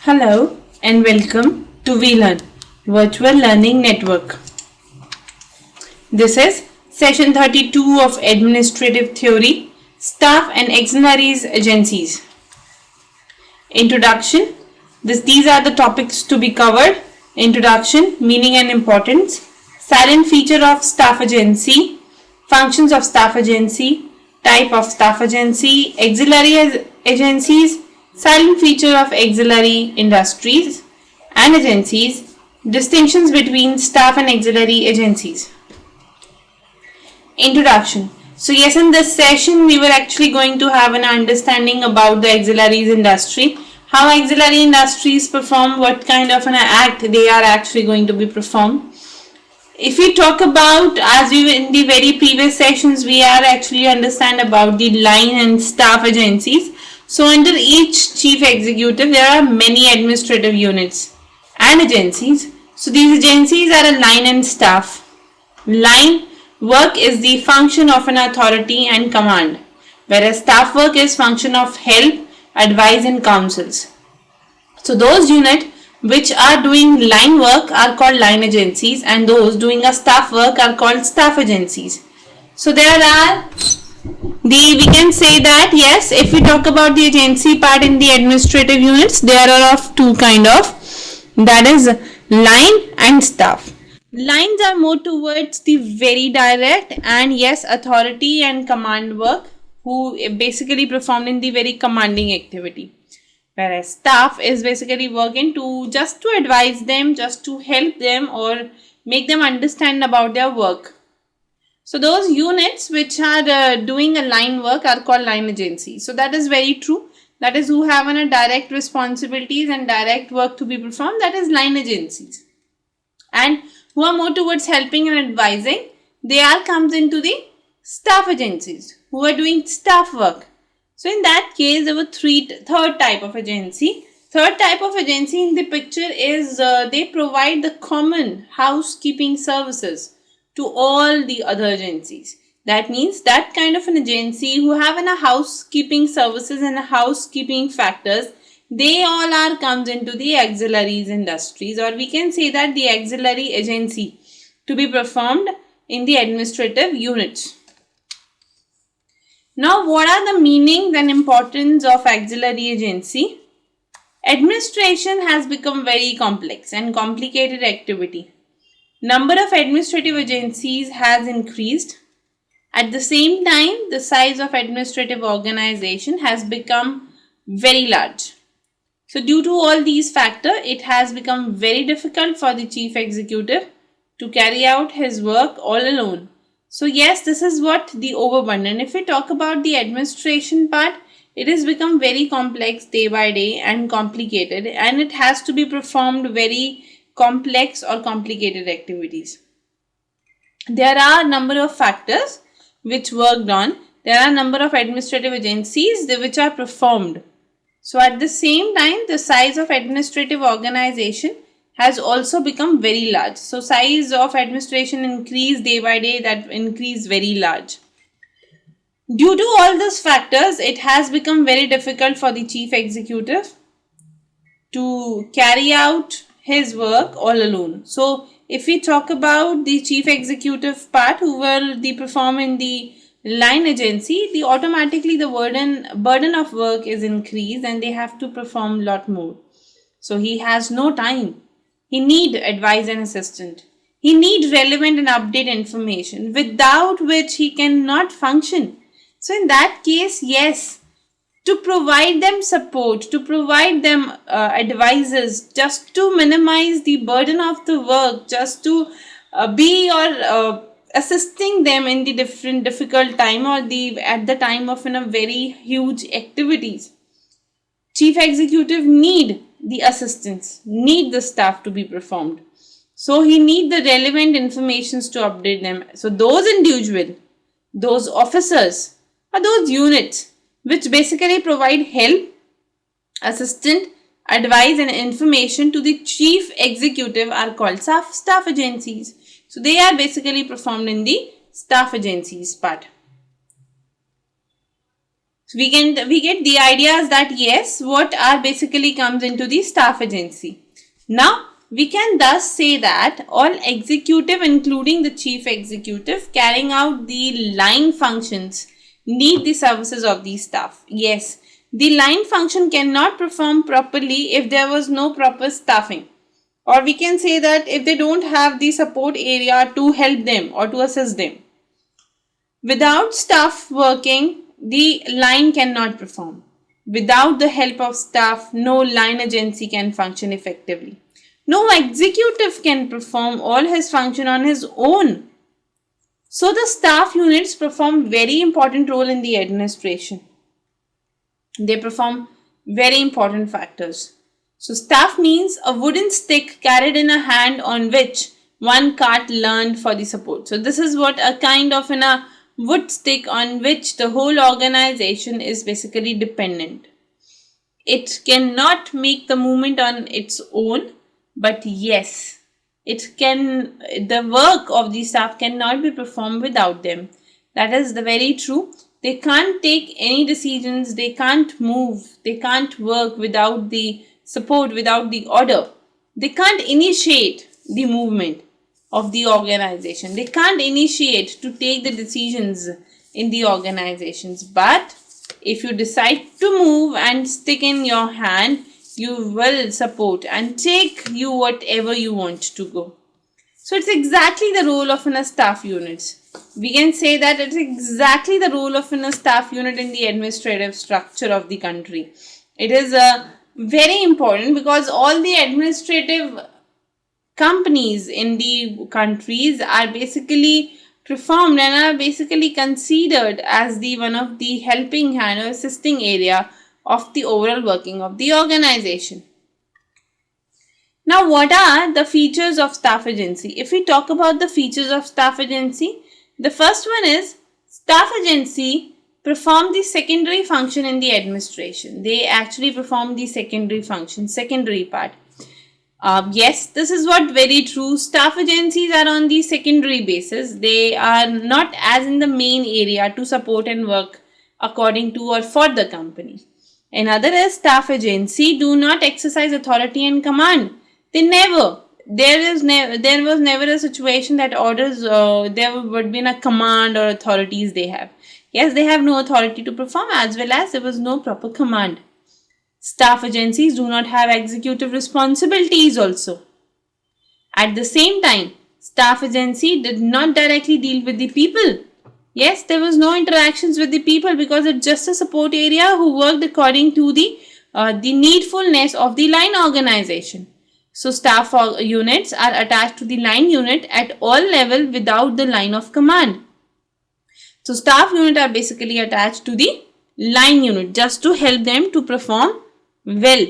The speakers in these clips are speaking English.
Hello and welcome to VLearn Virtual Learning Network. This is session 32 of Administrative Theory, Staff and Auxiliaries Agencies. Introduction. These are the topics to be covered. Introduction, meaning and importance, silent feature of staff agency, functions of staff agency, type of staff agency, auxiliary agencies, silent feature of auxiliary industries and agencies, distinctions between staff and auxiliary agencies. Introduction. So yes, in this session we were actually going to have an understanding about the auxiliaries industry, how auxiliary industries perform, what kind of an act they are actually going to be performed. If we talk about, as we in the very previous sessions, we are actually understand about the line and staff agencies. So under each chief executive, there are many administrative units and agencies. So these agencies are a line and staff. Line work is the function of an authority and command, whereas staff work is function of help, advice and counsels. So those units which are doing line work are called line agencies, and those doing a staff work are called staff agencies. So there are we can say that yes, if we talk about the agency part in the administrative units, there are of two kind of, that is line and staff. Lines are more towards the very direct and yes, authority and command work, who basically performed in the very commanding activity, whereas staff is basically working to just to advise them, just to help them or make them understand about their work. So those units which are doing a line work are called line agencies. So that is very true. That is who have a direct responsibilities and direct work to be performed, that is line agencies. And who are more towards helping and advising, they are comes into the staff agencies, who are doing staff work. So in that case, there were third type of agency. Third type of agency in the picture is they provide the common housekeeping services to all the other agencies. That means that kind of an agency who have a housekeeping services and housekeeping factors, they all are comes into the auxiliaries industries, or we can say that the auxiliary agency to be performed in the administrative units. Now, what are the meanings and importance of auxiliary agency? Administration has become very complex and complicated activity. Number of administrative agencies has increased. At the same time, the size of administrative organization has become very large. So due to all these factors, it has become very difficult for the chief executive to carry out his work all alone. So yes, this is what the overburden. If we talk about the administration part, it has become very complex day by day and complicated, and it has to be performed very complex or complicated activities. There are a number of factors which worked on. There are a number of administrative agencies which are performed. So at the same time, the size of administrative organization has also become very large. So size of administration increased day by day, that increased very large. Due to all these factors, it has become very difficult for the chief executive to carry out his work all alone. So if we talk about the chief executive part, who will perform in the line agency, automatically the burden of work is increased and they have to perform a lot more. So he has no time. He need advice and assistance. He need relevant and update information, without which he cannot function. So in that case, yes, to provide them support, to provide them advices, just to minimize the burden of the work, just to be or assisting them in the different difficult time or at the time of a very huge activities. Chief executive need the assistance, need the staff to be performed. So he need the relevant informations to update them. So those individual, those officers or those units which basically provide help, assistance, advice and information to the chief executive are called staff agencies. So they are basically performed in the staff agencies part. So we get the ideas that yes, what are basically comes into the staff agency. Now we can thus say that all executive, including the chief executive, carrying out the line functions need the services of the staff. Yes, the line function cannot perform properly if there was no proper staffing. Or we can say that if they don't have the support area to help them or to assist them. Without staff working, the line cannot perform. Without the help of staff, no line agency can function effectively. No executive can perform all his function on his own. So the staff units perform very important role in the administration. They perform very important factors. So staff means a wooden stick carried in a hand on which one cart learned for the support. So this is what a kind of a wood stick on which the whole organization is basically dependent. It cannot make the movement on its own, but yes, the work of the staff cannot be performed without them. That is the very true. They can't take any decisions, they can't move, they can't work without the support, without the order. They can't initiate the movement of the organization. They can't initiate to take the decisions in the organizations. But if you decide to move and stick in your hand, you will support and take you whatever you want to go. So it's exactly the role of a staff unit. We can say that it's exactly the role of a staff unit in the administrative structure of the country. It is very important because all the administrative companies in the countries are basically performed and are basically considered as the one of the helping hand or assisting area of the overall working of the organization. Now, what are the features of staff agency? If we talk about the features of staff agency, the first one is staff agency perform the secondary function in the administration. They actually perform the secondary function, secondary part. Yes, this is what very true. Staff agencies are on the secondary basis. They are not as in the main area to support and work according to or for the company. Another is staff agency do not exercise authority and command. They never. There was never a situation that orders there would be a command or authorities they have. Yes, they have no authority to perform as well as there was no proper command. Staff agencies do not have executive responsibilities also. At the same time, staff agency did not directly deal with the people. Yes, there was no interactions with the people because it's just a support area who worked according to the needfulness of the line organization. So staff units are attached to the line unit at all level without the line of command. So staff unit are basically attached to the line unit just to help them to perform well.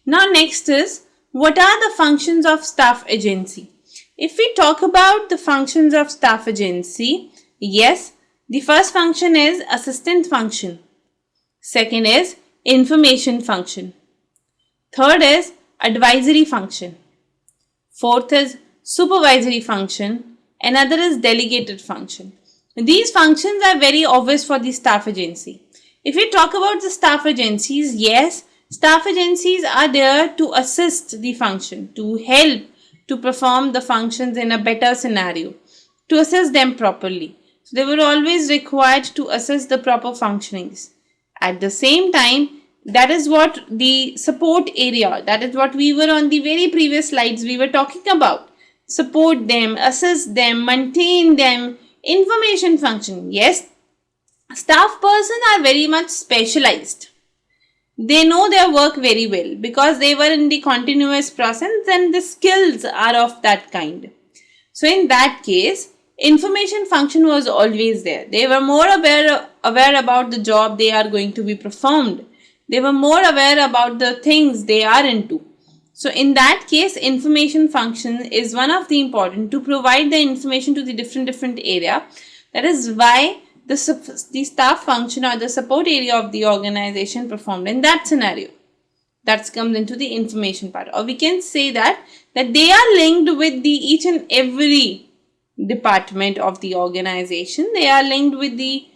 Now next is, what are the functions of staff agency? If we talk about the functions of staff agency, yes, the first function is assistant function. Second is information function. Third is advisory function. Fourth is supervisory function. Another is delegated function. These functions are very obvious for the staff agency. If we talk about the staff agencies, yes, staff agencies are there to assist the function, to help to perform the functions in a better scenario, to assist them properly. So they were always required to assist the proper functionings. At the same time, that is what the support area, that is what we were on the very previous slides we were talking about. Support them, assist them, maintain them, information function. Yes, staff persons are very much specialized. They know their work very well because they were in the continuous process and the skills are of that kind. So in that case, information function was always there. They were more aware about the job they are going to be performed. They were more aware about the things they are into. So in that case, information function is one of the important to provide the information to the different area. That is why the staff function or the support area of the organization performed in that scenario. That comes into the information part. Or we can say that they are linked with the each and every department of the organization. They are linked with the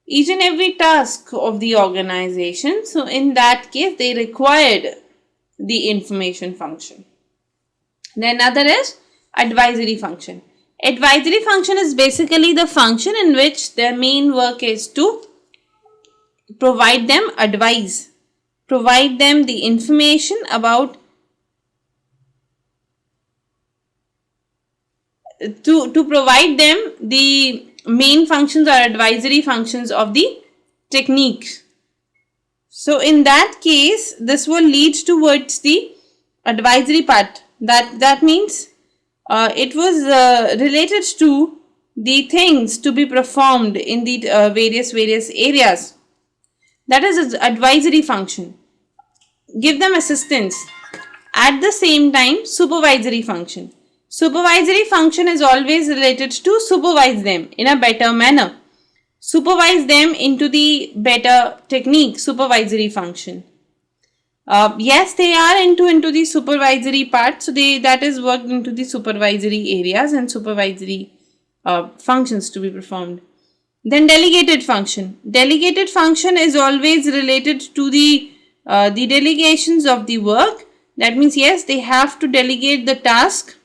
each and every task of the organization. So in that case, they required the information function. Then another is advisory function. Advisory function is basically the function in which their main work is to provide them advice, provide them the information about to provide them the main functions or advisory functions of the techniques. So in that case, this will lead towards the advisory part. That means it was related to the things to be performed in the various areas. That is its advisory function. Give them assistance. At the same time, supervisory function. Supervisory function is always related to supervise them in a better manner. Supervise them into the better technique, supervisory function. Yes, they are into the supervisory part. So that is worked into the supervisory areas and supervisory functions to be performed. Then delegated function. Delegated function is always related to the delegations of the work. That means yes, they have to delegate the task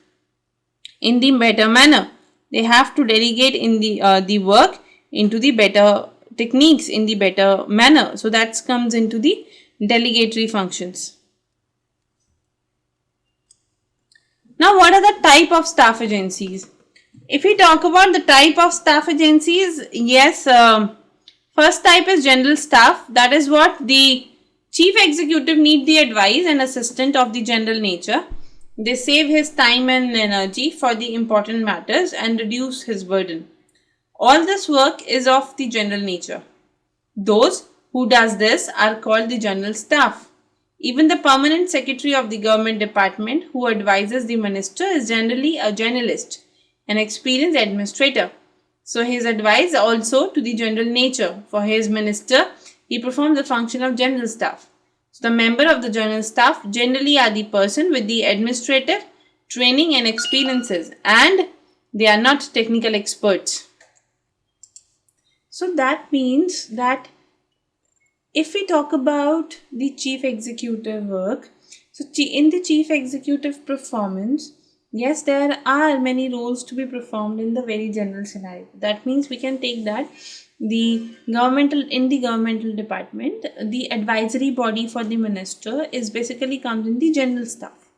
in the better manner. They have to delegate in the work into the better techniques in the better manner. So that comes into the delegatory functions. Now, what are the type of staff agencies? If we talk about the type of staff agencies, yes, first type is general staff. That is what the chief executive need the advice and assistance of the general nature. They save his time and energy for the important matters and reduce his burden. All this work is of the general nature. Those who does this are called the general staff. Even the permanent secretary of the government department who advises the minister is generally a journalist, an experienced administrator. So his advice also to the general nature. For his minister, he performs the function of general staff. So the member of the general staff generally are the person with the administrative training and experiences, and they are not technical experts. So that means that if we talk about the chief executive work, so in the chief executive performance, yes, there are many roles to be performed in the very general scenario. That means we can take that in the governmental department, the advisory body for the minister is basically comes in the general staff.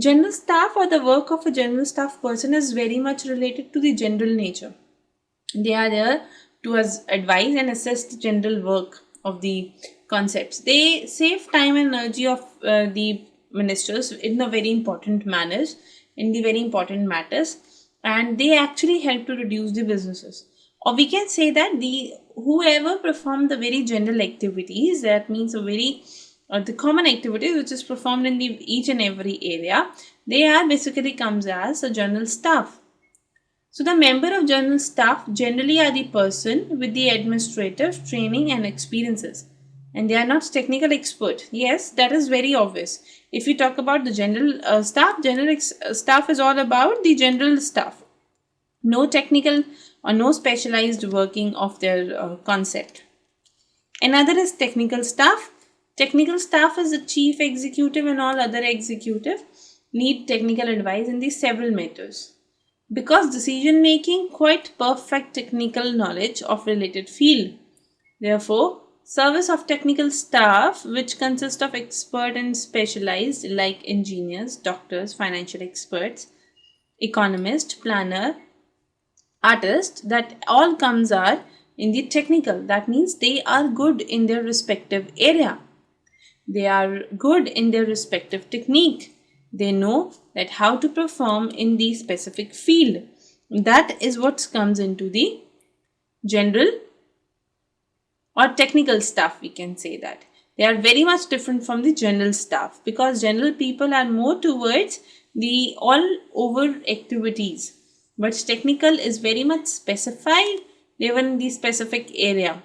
General staff or the work of a general staff person is very much related to the general nature. They are there to advise and assess the general work of the concepts. They save time and energy of the ministers in a very important manners, in the very important matters, and they actually help to reduce the businesses. Or we can say that whoever perform the very general activities, that means the common activities which is performed in each and every area, they are basically comes as a general staff. So the member of general staff generally are the person with the administrative training and experiences, and they are not technical expert. Yes, that is very obvious. If we talk about the general staff, staff is all about the general staff. No technical or no specialized working of their concept. Another is technical staff. Technical staff is the chief executive and all other executive need technical advice in these several matters. Because decision making quite perfect technical knowledge of related field. Therefore, service of technical staff which consists of expert and specialized like engineers, doctors, financial experts, economist, planner, artist, that all comes are in the technical. That means they are good in their respective area. They are good in their respective technique. They know that how to perform in the specific field. That is what comes into the general or technical staff, we can say that. They are very much different from the general staff because general people are more towards the all over activities. But technical is very much specified even in the specific area.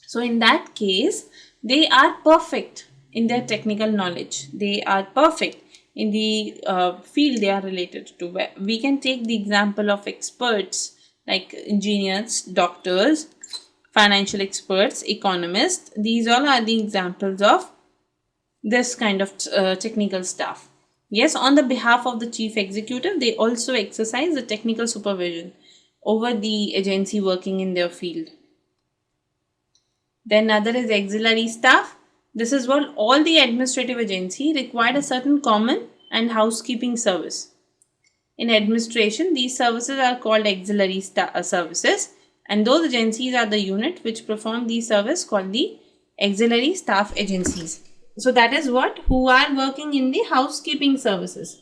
So in that case, they are perfect in their technical knowledge. They are perfect in the field they are related to. We can take the example of experts like engineers, doctors, financial experts, economists. These all are the examples of this kind of technical staff. Yes, on the behalf of the chief executive, they also exercise the technical supervision over the agency working in their field. Then other is auxiliary staff. This is what all the administrative agency require a certain common and housekeeping service. In administration, these services are called auxiliary services, and those agencies are the unit which perform these service called the auxiliary staff agencies. So that is what who are working in the housekeeping services.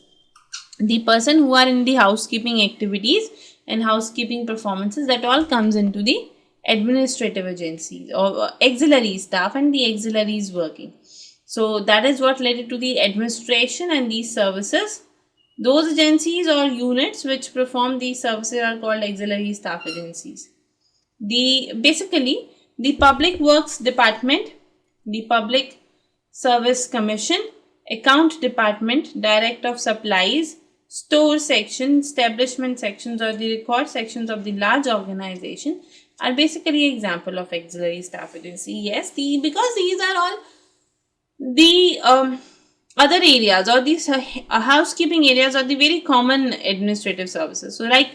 The person who are in the housekeeping activities and housekeeping performances, that all comes into the administrative agencies or auxiliary staff and the auxiliaries working. So that is what related to the administration and these services. Those agencies or units which perform these services are called auxiliary staff agencies. Basically the Public Works Department, the Public Service Commission, Account Department, Direct of Supplies, Store section, establishment sections or the record sections of the large organization are basically example of auxiliary staff agency. Yes, because these are all the other areas or these housekeeping areas are the very common administrative services. So like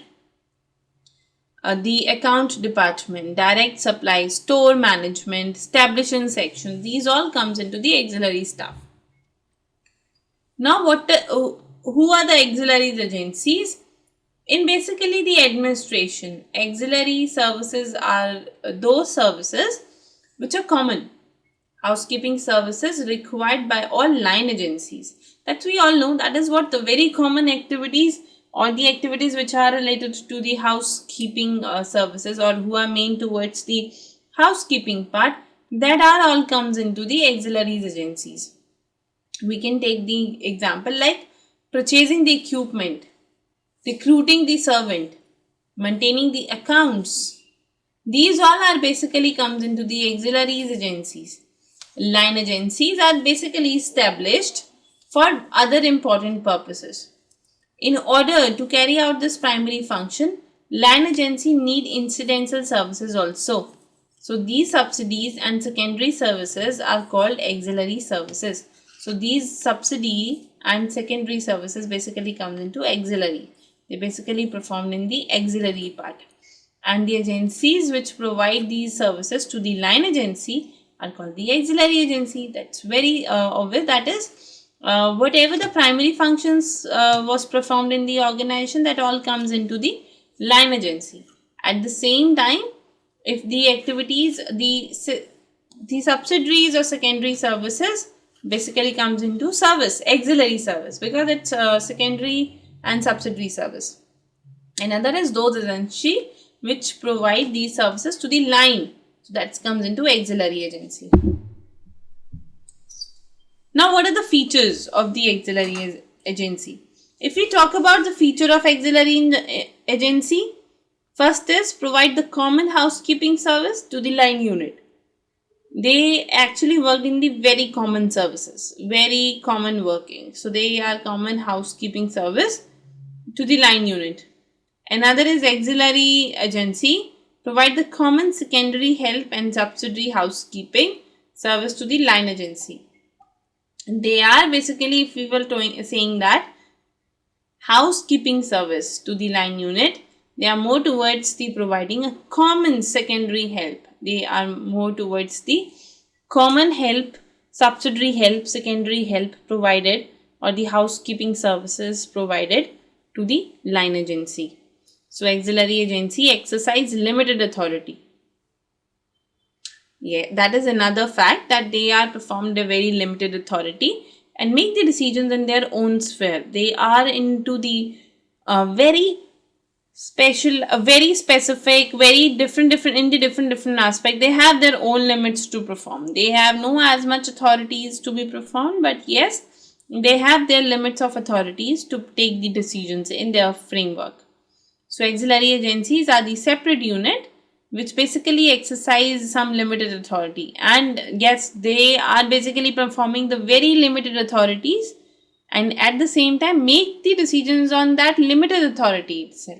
the account department, direct supply, store management, establishment section, these all comes into the auxiliary staff. Now who are the auxiliary agencies? In basically the administration, auxiliary services are those services which are common housekeeping services required by all line agencies. That we all know, that is what the very common activities or the activities which are related to the housekeeping services or who are main towards the housekeeping part, that are all comes into the auxiliaries agencies. We can take the example like purchasing the equipment, recruiting the servant, maintaining the accounts. These all are basically comes into the auxiliaries agencies. Line agencies are basically established for other important purposes. In order to carry out this primary function, line agency need incidental services also. So these subsidies and secondary services are called auxiliary services. So these subsidy and secondary services basically comes into auxiliary. They basically performed in the auxiliary part. And the agencies which provide these services to the line agency are called the auxiliary agency. That's very obvious. That is whatever the primary functions was performed in the organization, that all comes into the line agency. At the same time, if the activities, the subsidiaries or secondary services basically comes into service, auxiliary service, because it's secondary and subsidiary service. Another is those agencies which provide these services to the line. So that comes into auxiliary agency. Now what are the features of the auxiliary agency? If we talk about the feature of auxiliary agency, first is provide the common housekeeping service to the line unit. They actually work in the very common services, very common working. So they are common housekeeping service to the line unit. Another is auxiliary agency, provide the common secondary help and subsidiary housekeeping service to the line agency. They are basically, if we were saying that housekeeping service to the line unit, they are more towards the providing a common secondary help. They are more towards the common help, subsidiary help, secondary help provided, or the housekeeping services provided to the line agency. So auxiliary agency exercise limited authority. Yeah, that is another fact, that they are performed a very limited authority and make the decisions in their own sphere. They are into the very special, very specific, very different aspect. They have their own limits to perform. They have no as much authorities to be performed, but yes, they have their limits of authorities to take the decisions in their framework. So auxiliary agencies are the separate unit which basically exercise some limited authority, and yes, they are basically performing the very limited authorities and at the same time make the decisions on that limited authority itself.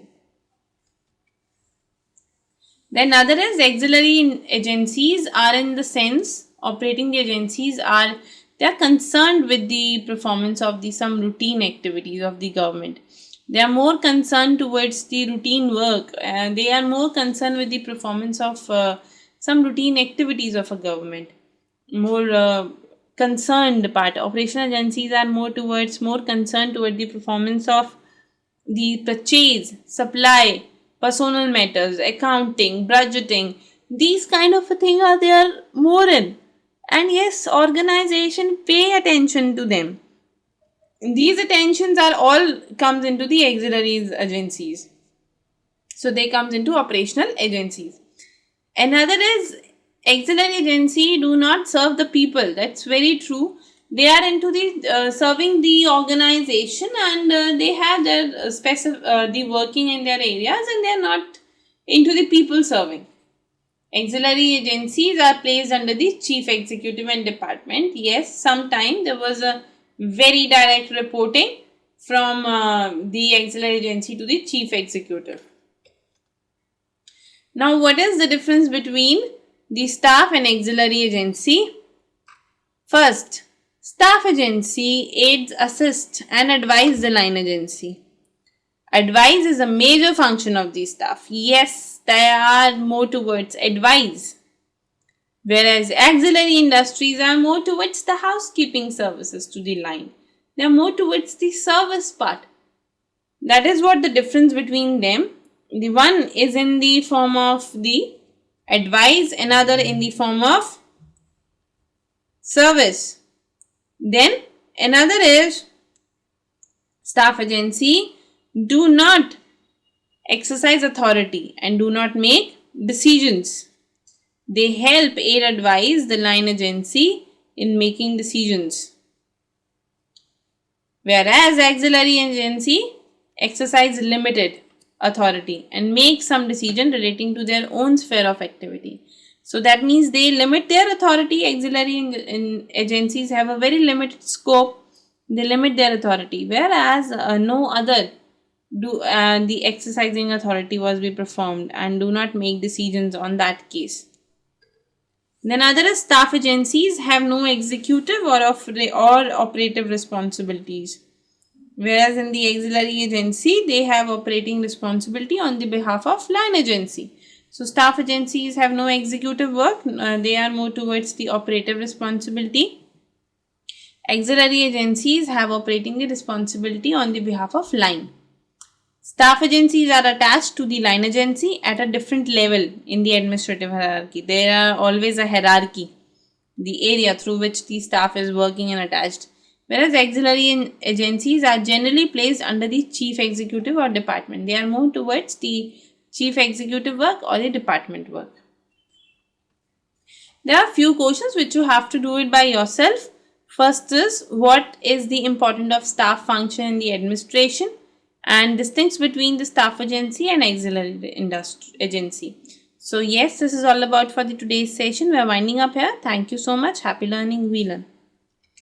Then other is auxiliary agencies are in the sense, operating the agencies are, they are concerned with the performance of the some routine activities of the government. They are more concerned towards the routine work, and they are more concerned with the performance of some routine activities of a government. More concerned part. Operational agencies are more concerned toward the performance of the purchase, supply, personal matters, accounting, budgeting. These kind of a thing are there more in. And yes, organization pay attention to them. These attentions are all comes into the auxiliary agencies. So they comes into operational agencies. Another is auxiliary agency do not serve the people. That's very true. They are into the serving the organization, and they have their the working in their areas, and they are not into the people serving. Auxiliary agencies are placed under the chief executive and department. Yes, sometime there was a very direct reporting from the auxiliary agency to the chief executive. Now, what is the difference between the staff and auxiliary agency? First, staff agency aids, assist and advise the line agency. Advise is a major function of the staff. Yes, they are more towards advise. Whereas auxiliary industries are more towards the housekeeping services to the line. They are more towards the service part. That is what the difference between them. The one is in the form of the advice, another in the form of service. Then another is staff agency do not exercise authority and do not make decisions. They help aid advise the line agency in making decisions. Whereas auxiliary agency exercise limited authority and make some decision relating to their own sphere of activity. So that means they limit their authority. Auxiliary agencies have a very limited scope. They limit their authority, whereas no other do the exercising authority was be performed and do not make decisions on that case. Then other staff agencies have no executive or operative responsibilities. Whereas in the auxiliary agency, they have operating responsibility on the behalf of line agency. So staff agencies have no executive work. They are more towards the operative responsibility. Auxiliary agencies have operating the responsibility on the behalf of line. Staff agencies are attached to the line agency at a different level in the administrative hierarchy. There are always a hierarchy, the area through which the staff is working and attached. Whereas auxiliary agencies are generally placed under the chief executive or department. They are more towards the chief executive work or the department work. There are few questions which you have to do it by yourself. First is, what is the importance of staff function in the administration, and distinguish between the staff agency and auxiliary agency. So yes, this is all about for the today's session. We are winding up here. Thank you so much. Happy learning. We learn.